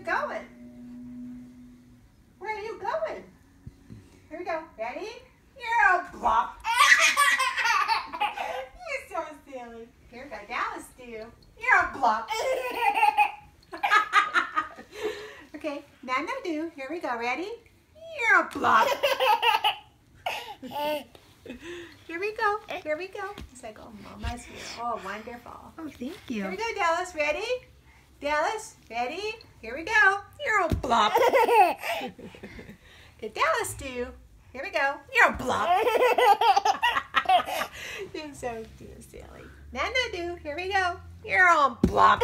going? Where are you going? Here we go. Ready? You're a blop. You're so silly. Here we go. Dallas do. You're a blop. Okay. Nana do. Here we go. Ready? You're a blop. Here we go. Here we go. It's like, oh, Mama's here. Oh, wonderful. Oh, thank you. Here we go, Dallas. Ready? Dallas, ready? Here we go. You're a blop. Good Dallas do. Here we go. You're a blop. You're so silly. Nana do. Here we go. You're a blop.